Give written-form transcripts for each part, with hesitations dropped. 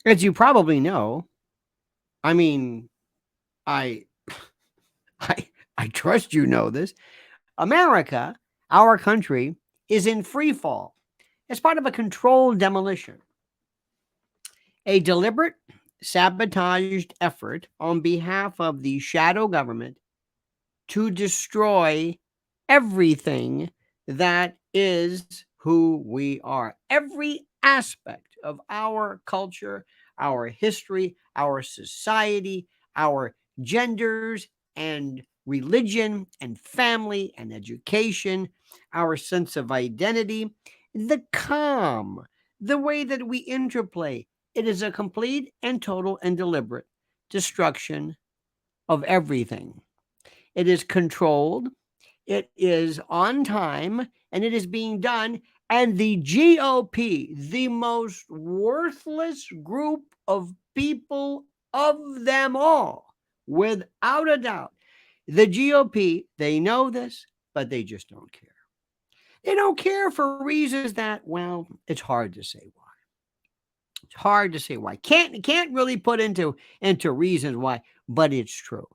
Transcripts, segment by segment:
As you probably know, I mean, I I I trust you know this. America, our country, is in free fall. It's part of a controlled demolition, a deliberate, sabotaged effort on behalf of the shadow government to destroy everything that is who we are. Every aspect of our culture, our history, our society, our genders and religion and family and education, our sense of identity, the calm, the way that we interplay. It is a complete and total and deliberate destruction of everything. It is controlled, it is on time, and it is being done. And the GOP, the most worthless group of people of them all, without a doubt, the GOP, they know this, but they just don't care. They don't care for reasons that, well, it's hard to say why. It's hard to say why. Can't really put into reasons why, but it's true.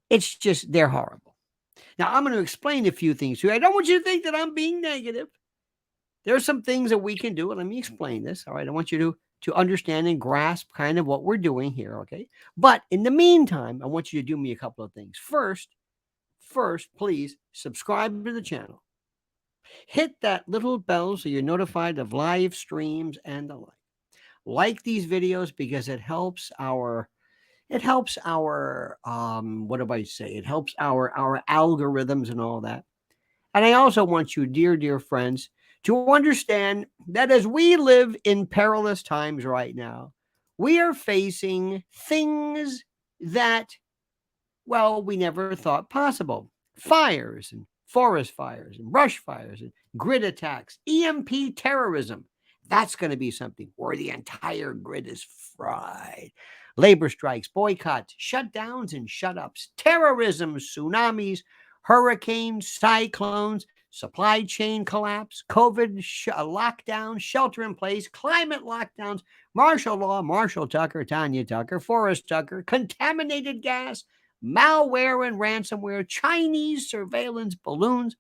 It's just they're horrible. Now, I'm going to explain a few things to you. I don't want you to think that I'm being negative. There are some things that we can do. And let me explain this. All right. I want you to understand and grasp kind of what we're doing here. Okay. But in the meantime, I want you to do me a couple of things. First, please subscribe to the channel. Hit that little bell so you're notified of live streams and the like. Like these videos because it helps our what do I say? It helps our algorithms and all that. And I also want you, dear friends, to understand that as we live in perilous times right now, we are facing things that, well, we never thought possible. Fires and forest fires and brush fires and grid attacks, EMP terrorism. That's going to be something where the entire grid is fried. Labor strikes, boycotts, shutdowns, and shutups, terrorism, tsunamis, hurricanes, cyclones, supply chain collapse, COVID lockdown, shelter in place, climate lockdowns, martial law, Marshall Tucker, Tanya Tucker, Forrest Tucker, contaminated gas, malware and ransomware, Chinese surveillance balloons,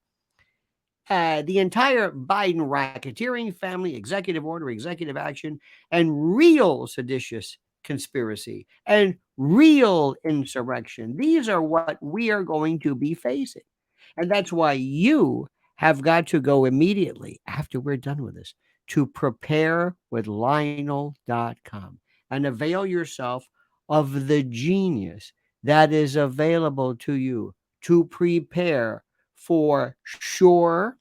the entire Biden racketeering family, executive order, executive action, and real seditious conspiracy and real insurrection. These are what we are going to be facing. And that's why you have got to go immediately after we're done with this to prepare with Lionel.com and avail yourself of the genius that is available to you to prepare for sure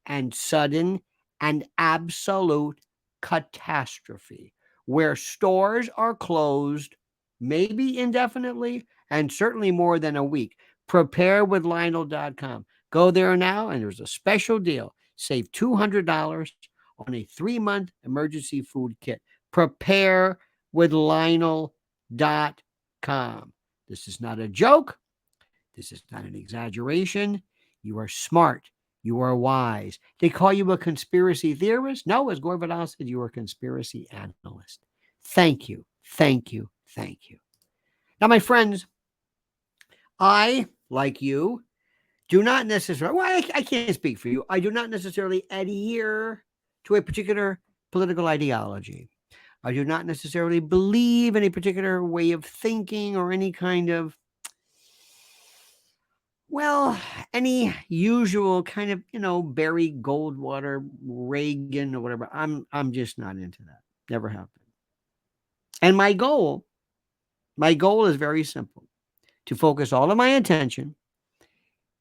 and sudden and absolute catastrophe where stores are closed, maybe indefinitely, and certainly more than a week. Prepare with Lionel.com. Go there now, and there's a special deal. Save $200 on a 3-month emergency food kit. Prepare with Lionel.com. This is not a joke. This is not an exaggeration. You are smart. You are wise. They call you a conspiracy theorist? No, as Gore Vidal said, you are a conspiracy analyst. Thank you. Thank you. Thank you. Now, my friends, I, like you, do not necessarily, well, I can't speak for you. I do not necessarily adhere to a particular political ideology. I do not necessarily believe in a particular way of thinking or any kind of, well, any usual kind of, Barry Goldwater, Reagan, or whatever. I'm just not into that. Never have been. And my goal is very simple: to focus all of my attention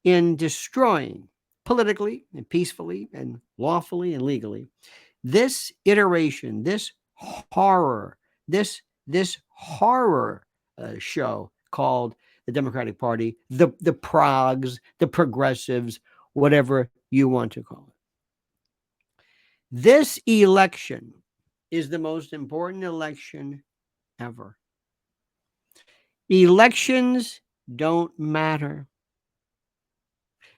in destroying politically and peacefully and lawfully and legally this iteration, this horror, this horror show called the Democratic Party, the progs, the progressives, whatever you want to call it. This election is the most important election ever. Elections don't matter.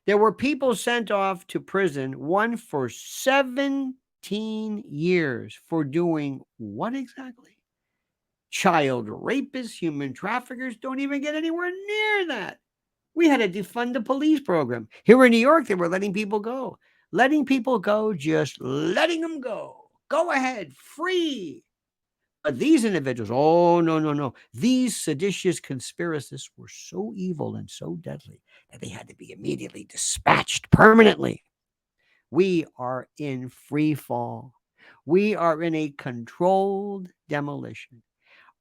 There were people sent off to prison, one for 17 years for doing what exactly? Child rapists, human traffickers don't even get anywhere near that. We had to defund the police program. Here in New York, they were letting people go. Letting people go, just letting them go. Go ahead, free. But these individuals, oh, no, no, no. These seditious conspiracists were so evil and so deadly that they had to be immediately dispatched permanently. We are in free fall. We are in a controlled demolition.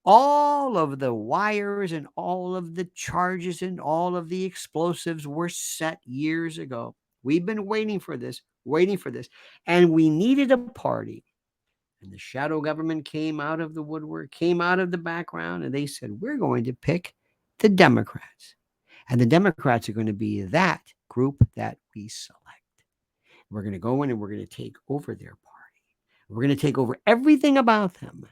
All of the wires and all of the charges and all of the explosives were set years ago. We've been waiting for this, and we needed a party. And the shadow government came out of the woodwork, came out of the background, and they said, we're going to pick the Democrats. And the Democrats are going to be that group that we select. We're going to go in and we're going to take over their party. We're going to take over everything about them.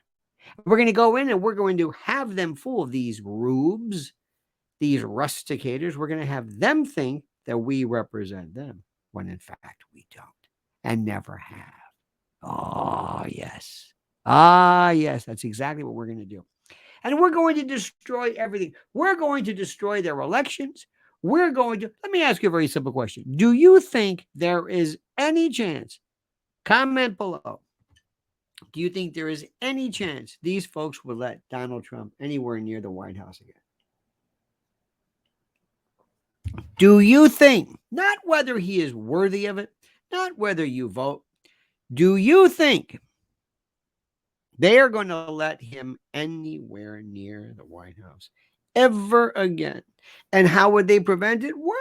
We're going to go in and we're going to have them fool these rubes, these rusticators. We're going to have them think that we represent them when in fact we don't and never have. Oh, yes. Ah, yes. That's exactly what we're going to do. And we're going to destroy everything. We're going to destroy their elections. Let me ask you a very simple question. Do you think there is any chance? Comment below. Do you think there is any chance these folks will let Donald Trump anywhere near the White House again? Do you think, not whether he is worthy of it, not whether you vote, do you think they are going to let him anywhere near the White House ever again? And how would they prevent it? Well,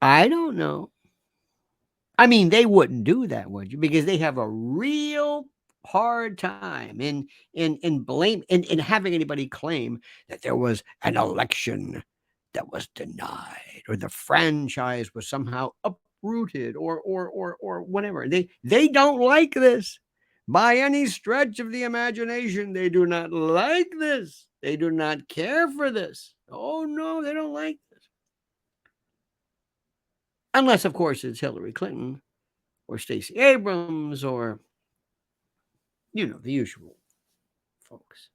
I don't know. I mean, they wouldn't do that, would you? Because they have a real hard time in having anybody claim that there was an election that was denied or the franchise was somehow uprooted or whatever. They don't like this by any stretch of the imagination. They do not like this. They do not care for this. Oh no, they don't like this. Unless, of course, it's Hillary Clinton or Stacey Abrams or, the usual folks.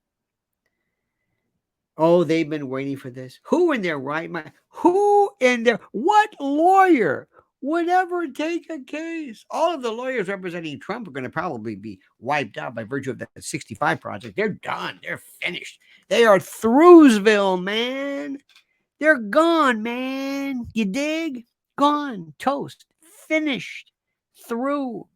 Oh, they've been waiting for this. Who in their right mind? What lawyer would ever take a case? All of the lawyers representing Trump are going to probably be wiped out by virtue of that 65 project. They're done. They're finished. They are Throughsville, man. They're gone, man. You dig? Gone. Toast. Finished. Through.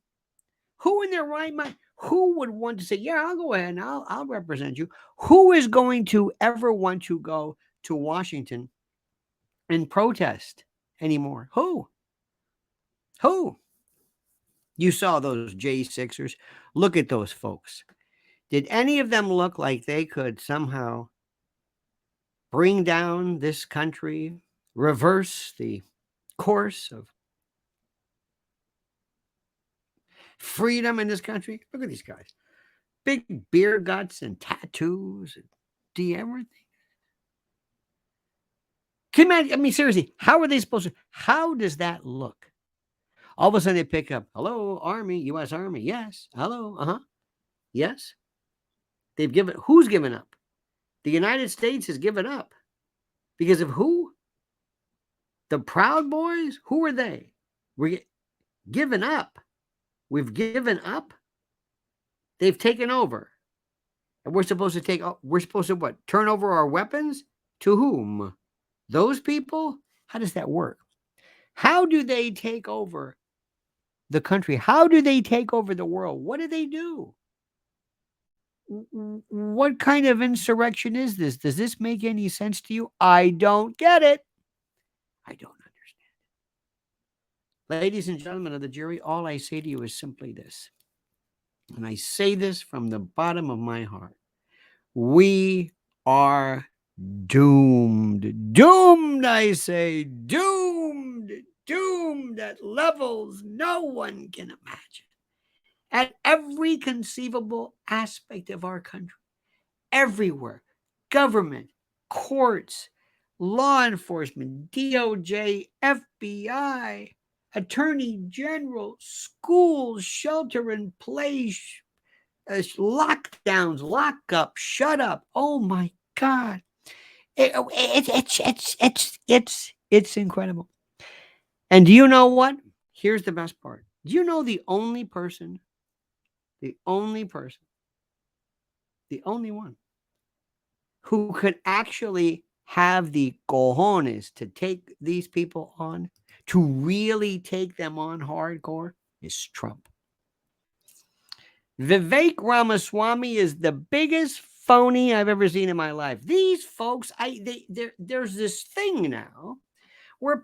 Who in their right mind? Who would want to say, yeah, I'll go ahead and I'll represent you? Who is going to ever want to go to Washington and protest anymore? Who? You saw those J6ers. Look at those folks. Did any of them look like they could somehow bring down this country, reverse the course of freedom in this country? Look at these guys. Big beer guts and tattoos. Do you ever think? Can you imagine? I mean, seriously, how are they supposed to? How does that look? All of a sudden they pick up, hello, Army, U.S. Army. Yes. Hello. Yes. Who's given up? The United States has given up. Because of who? The Proud Boys? Who are they? We're given up. We've given up. They've taken over. And we're supposed to what? Turn over our weapons? To whom? Those people? How does that work? How do they take over the country? How do they take over the world? What do they do? What kind of insurrection is this? Does this make any sense to you? I don't get it. I don't understand. Ladies and gentlemen of the jury, all I say to you is simply this. And I say this from the bottom of my heart. We are doomed. Doomed, I say. Doomed. Doomed at levels no one can imagine. At every conceivable aspect of our country. Everywhere. Government, courts, law enforcement, DOJ, FBI, attorney general, schools, shelter in place, lockdowns, lock up, shut up. Oh my God. It's incredible. And do you know what? Here's the best part. Do you know the only person, the only one who could actually have the cojones to take these people on, to really take them on hardcore, is Trump. Vivek Ramaswamy is the biggest phony I've ever seen in my life. These folks, there's this thing now where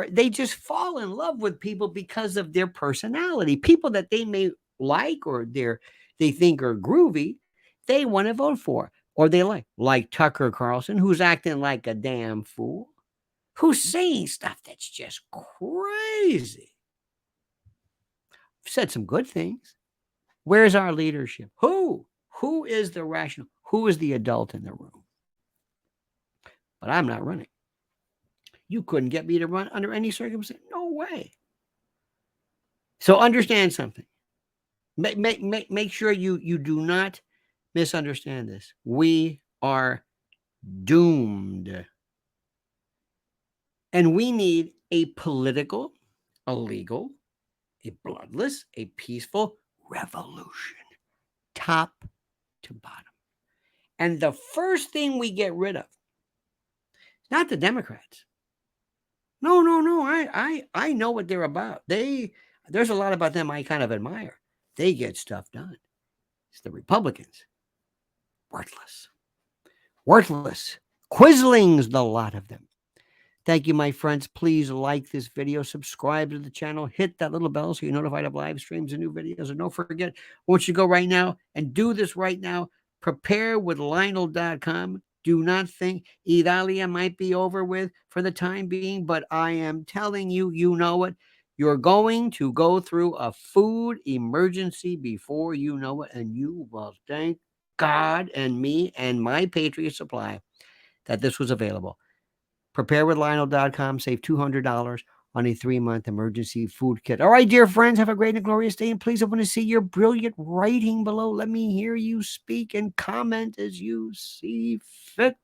they just fall in love with people because of their personality. People that they may like or they think are groovy, they want to vote for. Or they like Tucker Carlson, who's acting like a damn fool, who's saying stuff that's just crazy. Said some good things. Where's our leadership? Who is the rational? Who is the adult in the room? But I'm not running. You couldn't get me to run under any circumstance. No way. So understand something. Make sure you do not misunderstand this. We are doomed. And we need a political, a legal, a bloodless, a peaceful revolution, top to bottom. And the first thing we get rid of, not the Democrats. No. I know what they're about. There's a lot about them I kind of admire. They get stuff done. It's the Republicans. Worthless. Quislings, the lot of them. Thank you, my friends. Please like this video, subscribe to the channel, hit that little bell so you're notified of live streams and new videos. And don't forget, I want you to go right now and do this right now. Prepare with lionel.com. Do not think Idalia might be over with for the time being, but I am telling you, you know it. You're going to go through a food emergency before you know it, and you will thank God and me and my Patriot Supply that this was available. Preparewithlionel.com. Save $200 on a 3-month emergency food kit. All right, dear friends, have a great and glorious day. And please, I want to see your brilliant writing below. Let me hear you speak and comment as you see fit.